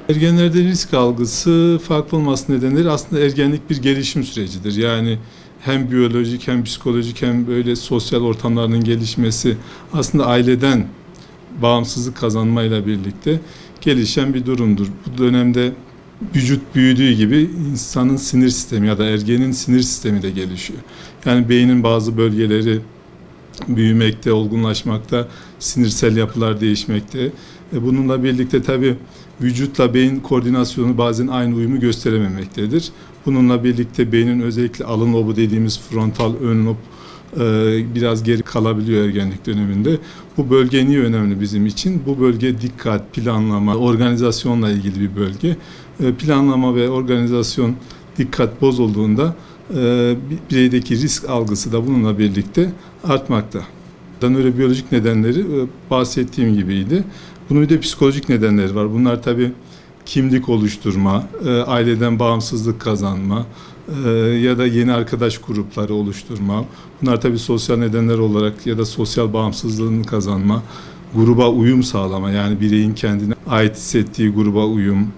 Ergenlerde risk algısı farklı olması nedenleri aslında ergenlik bir gelişim sürecidir. Yani hem biyolojik hem psikolojik hem böyle sosyal ortamlarının gelişmesi aslında aileden bağımsızlık kazanmayla birlikte gelişen bir durumdur. Bu dönemde vücut büyüdüğü gibi insanın sinir sistemi ya da ergenin sinir sistemi de gelişiyor. Yani beynin bazı bölgeleri büyümekte, olgunlaşmakta, sinirsel yapılar değişmekte. Bununla birlikte tabii vücutla beyin koordinasyonu bazen aynı uyumu gösterememektedir. Bununla birlikte beynin özellikle alın lobu dediğimiz frontal ön lob biraz geri kalabiliyor ergenlik döneminde. Bu bölge niye önemli bizim için? Bu bölge dikkat, planlama, organizasyonla ilgili bir bölge. Planlama ve organizasyon dikkat bozulduğunda bireydeki risk algısı da bununla birlikte artmakta. Nörobiyolojik nedenleri bahsettiğim gibiydi. Bunun bir de psikolojik nedenleri var. Bunlar tabii kimlik oluşturma, aileden bağımsızlık kazanma ya da yeni arkadaş grupları oluşturma. Bunlar tabii sosyal nedenler olarak ya da sosyal bağımsızlığını kazanma, gruba uyum sağlama, yani bireyin kendine ait hissettiği gruba uyum,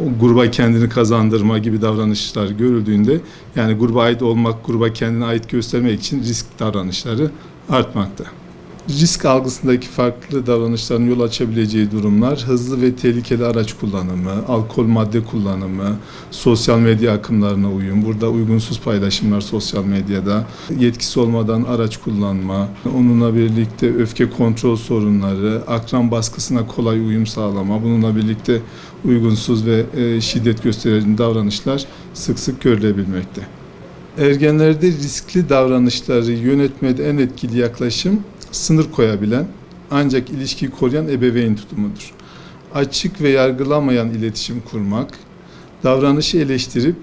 o gruba kendini kazandırma gibi davranışlar görüldüğünde, yani gruba ait olmak, gruba kendine ait göstermek için risk davranışları artmakta. Risk algısındaki farklı davranışların yol açabileceği durumlar, hızlı ve tehlikeli araç kullanımı, alkol madde kullanımı, sosyal medya akımlarına uyum, burada uygunsuz paylaşımlar sosyal medyada, yetkisi olmadan araç kullanma, onunla birlikte öfke kontrol sorunları, akran baskısına kolay uyum sağlama, bununla birlikte uygunsuz ve şiddet gösteren davranışlar sık sık görülebilmekte. Ergenlerde riskli davranışları yönetmede en etkili yaklaşım, sınır koyabilen ancak ilişkiyi koruyan ebeveyn tutumudur. Açık ve yargılamayan iletişim kurmak, davranışı eleştirip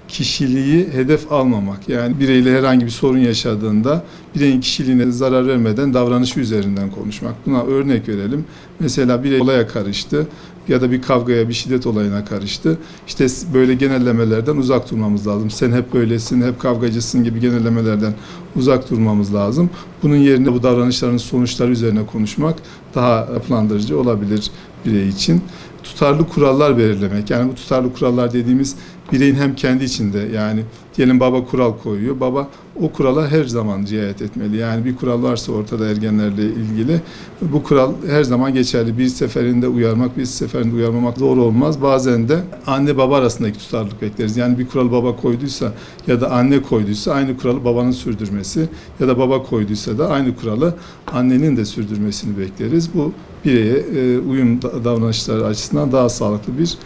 kişiliği hedef almamak. Yani bireyle herhangi bir sorun yaşadığında bireyin kişiliğine zarar vermeden davranışı üzerinden konuşmak. Buna örnek verelim. Mesela birey olaya karıştı ya da bir kavgaya, bir şiddet olayına karıştı. İşte böyle genellemelerden uzak durmamız lazım. Sen hep böylesin, hep kavgacısın gibi genellemelerden uzak durmamız lazım. Bunun yerine bu davranışların sonuçları üzerine konuşmak daha yapılandırıcı olabilir birey için. Tutarlı kurallar belirlemek. Yani bu tutarlı kurallar dediğimiz bireyin hem kendi içinde, yani diyelim baba kural koyuyor. Baba o kurala her zaman riayet etmeli. Yani bir kural varsa ortada ergenlerle ilgili, bu kural her zaman geçerli. Bir seferinde uyarmak, bir seferinde uyarmamak doğru olmaz. Bazen de anne baba arasındaki tutarlılık bekleriz. Yani bir kural baba koyduysa ya da anne koyduysa aynı kuralı babanın sürdürmesi ya da baba koyduysa da aynı kuralı annenin de sürdürmesini bekleriz. Bu bireye uyum davranışları açısından daha sağlıklı bir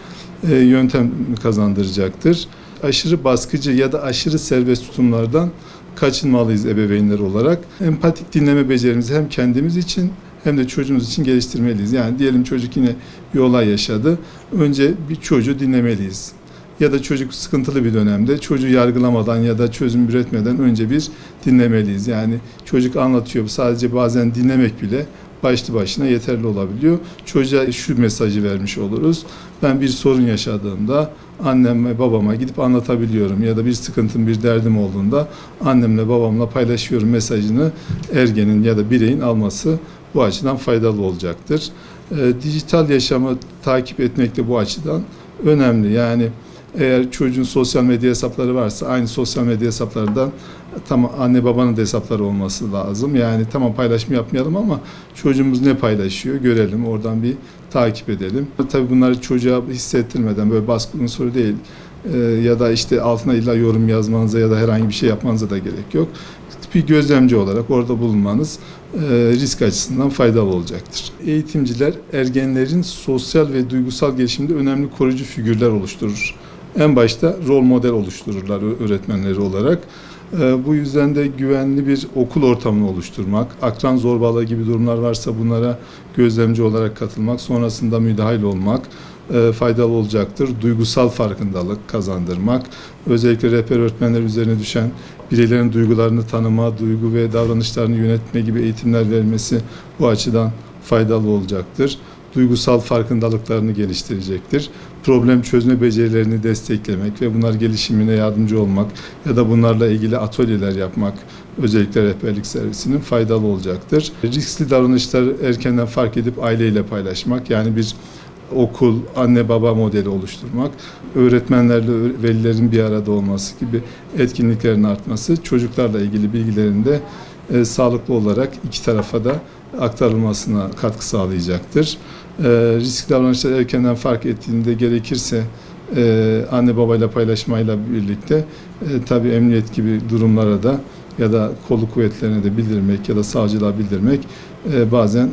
yöntem kazandıracaktır. Aşırı baskıcı ya da aşırı serbest tutumlardan kaçınmalıyız ebeveynler olarak. Empatik dinleme becerimizi hem kendimiz için hem de çocuğumuz için geliştirmeliyiz. Yani diyelim çocuk yine bir olay yaşadı. Önce bir çocuğu dinlemeliyiz. Ya da çocuk sıkıntılı bir dönemde çocuğu yargılamadan ya da çözüm üretmeden önce bir dinlemeliyiz. Yani çocuk anlatıyor, sadece bazen dinlemek bile başlı başına yeterli olabiliyor. Çocuğa şu mesajı vermiş oluruz: ben bir sorun yaşadığımda anneme babama gidip anlatabiliyorum ya da bir sıkıntım, bir derdim olduğunda annemle babamla paylaşıyorum mesajını ergenin ya da bireyin alması bu açıdan faydalı olacaktır. Dijital yaşamı takip etmek de bu açıdan önemli. Yani eğer çocuğun sosyal medya hesapları varsa aynı sosyal medya hesaplarından tam anne babanın da hesapları olması lazım. Yani tamam, paylaşım yapmayalım ama çocuğumuz ne paylaşıyor görelim, oradan bir takip edelim. Tabii bunları çocuğa hissettirmeden, böyle baskı unsuru değil ya da işte altına illa yorum yazmanıza ya da herhangi bir şey yapmanıza da gerek yok. Bir gözlemci olarak orada bulunmanız risk açısından faydalı olacaktır. Eğitimciler ergenlerin sosyal ve duygusal gelişiminde önemli koruyucu figürler oluşturur. En başta rol model oluştururlar öğretmenleri olarak. Bu yüzden de güvenli bir okul ortamını oluşturmak, akran zorbalığı gibi durumlar varsa bunlara gözlemci olarak katılmak, sonrasında müdahil olmak faydalı olacaktır. Duygusal farkındalık kazandırmak, özellikle rehber öğretmenler üzerine düşen bireylerin duygularını tanıma, duygu ve davranışlarını yönetme gibi eğitimler verilmesi bu açıdan faydalı olacaktır. Duygusal farkındalıklarını geliştirecektir. Problem çözme becerilerini desteklemek ve bunlar gelişimine yardımcı olmak ya da bunlarla ilgili atölyeler yapmak özellikle rehberlik servisinin faydalı olacaktır. Riskli davranışları erkenden fark edip aileyle paylaşmak, yani bir okul, anne baba modeli oluşturmak, öğretmenlerle velilerin bir arada olması gibi etkinliklerin artması çocuklarla ilgili bilgilerin de sağlıklı olarak iki tarafa da aktarılmasına katkı sağlayacaktır. Riskli davranışlar erkenden fark ettiğinde gerekirse anne babayla paylaşmayla birlikte tabii emniyet gibi durumlara da ya da kolluk kuvvetlerine de bildirmek ya da savcılığa bildirmek bazen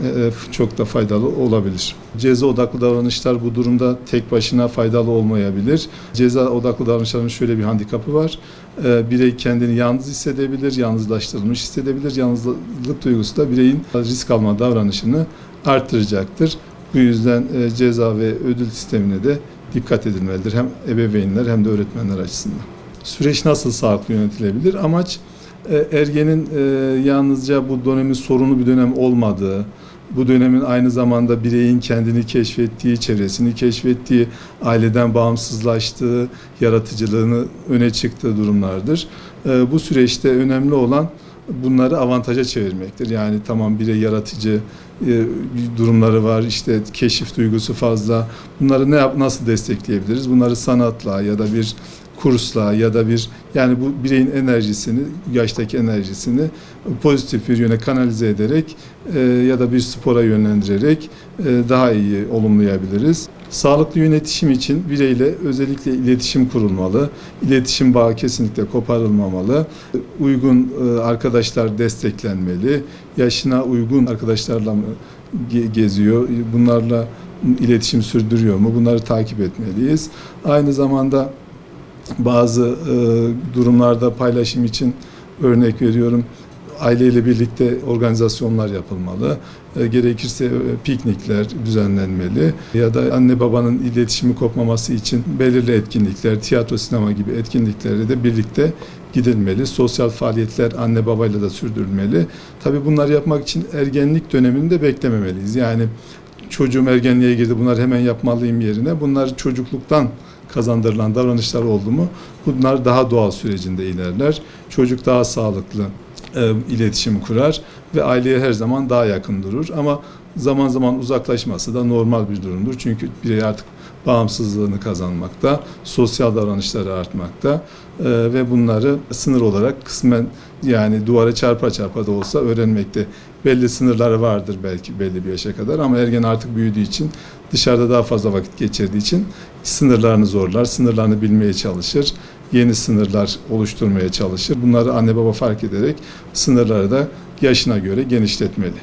çok da faydalı olabilir. Ceza odaklı davranışlar bu durumda tek başına faydalı olmayabilir. Ceza odaklı davranışların şöyle bir handikapı var. Birey kendini yalnız hissedebilir, yalnızlaştırılmış hissedebilir. Yalnızlık duygusu da bireyin risk alma davranışını arttıracaktır. Bu yüzden ceza ve ödül sistemine de dikkat edilmelidir. Hem ebeveynler hem de öğretmenler açısından. Süreç nasıl sağlıklı yönetilebilir? Amaç ergenin yalnızca bu dönemin sorunlu bir dönem olmadığı, bu dönemin aynı zamanda bireyin kendini keşfettiği, çevresini keşfettiği, aileden bağımsızlaştığı, yaratıcılığını öne çıktığı durumlardır. Bu süreçte önemli olan bunları avantaja çevirmektir. Yani tamam birey yaratıcı durumları var, işte keşif duygusu fazla. Bunları nasıl destekleyebiliriz? Bunları sanatla ya da bir kursla ya da yani bu bireyin enerjisini, yaştaki enerjisini pozitif bir yöne kanalize ederek ya da bir spora yönlendirerek daha iyi olumlayabiliriz. Sağlıklı yönetişim için bireyle özellikle iletişim kurulmalı. İletişim bağı kesinlikle koparılmamalı. Uygun arkadaşlar desteklenmeli. Yaşına uygun arkadaşlarla mı geziyor? Bunlarla iletişim sürdürüyor mu? Bunları takip etmeliyiz. Aynı zamanda bazı durumlarda paylaşım için örnek veriyorum. Aileyle birlikte organizasyonlar yapılmalı. Gerekirse piknikler düzenlenmeli. Ya da anne babanın iletişimi kopmaması için belirli etkinlikler, tiyatro, sinema gibi etkinliklere de birlikte gidilmeli. Sosyal faaliyetler anne babayla da sürdürülmeli. Tabii bunları yapmak için ergenlik dönemini de beklememeliyiz. Yani çocuğum ergenliğe girdi, bunları hemen yapmalıyım yerine bunlar çocukluktan kazandırılan davranışlar oldu mu bunlar daha doğal sürecinde ilerler. Çocuk daha sağlıklı iletişim kurar ve aileye her zaman daha yakın durur. Ama zaman zaman uzaklaşması da normal bir durumdur. Çünkü birey artık bağımsızlığını kazanmakta, sosyal davranışları artmakta ve bunları sınır olarak kısmen yani duvara çarpa çarpa da olsa öğrenmekte. Belli sınırları vardır belki belli bir yaşa kadar ama ergen artık büyüdüğü için dışarıda daha fazla vakit geçirdiği için sınırlarını zorlar, sınırlarını bilmeye çalışır, yeni sınırlar oluşturmaya çalışır. Bunları anne baba fark ederek sınırları da yaşına göre genişletmeli.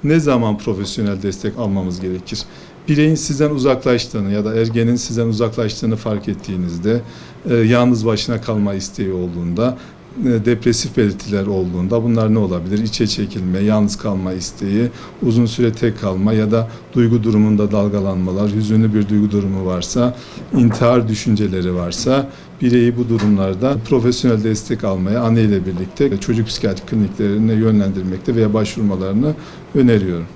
Ne zaman profesyonel destek almamız gerekir? Bireyin sizden uzaklaştığını ya da ergenin sizden uzaklaştığını fark ettiğinizde, yalnız başına kalma isteği olduğunda, depresif belirtiler olduğunda bunlar ne olabilir? İçe çekilme, yalnız kalma isteği, uzun süre tek kalma ya da duygu durumunda dalgalanmalar, hüzünlü bir duygu durumu varsa, intihar düşünceleri varsa bireyi bu durumlarda profesyonel destek almaya anne ile birlikte çocuk psikiyatri kliniklerine yönlendirmekte veya başvurmalarını öneriyorum.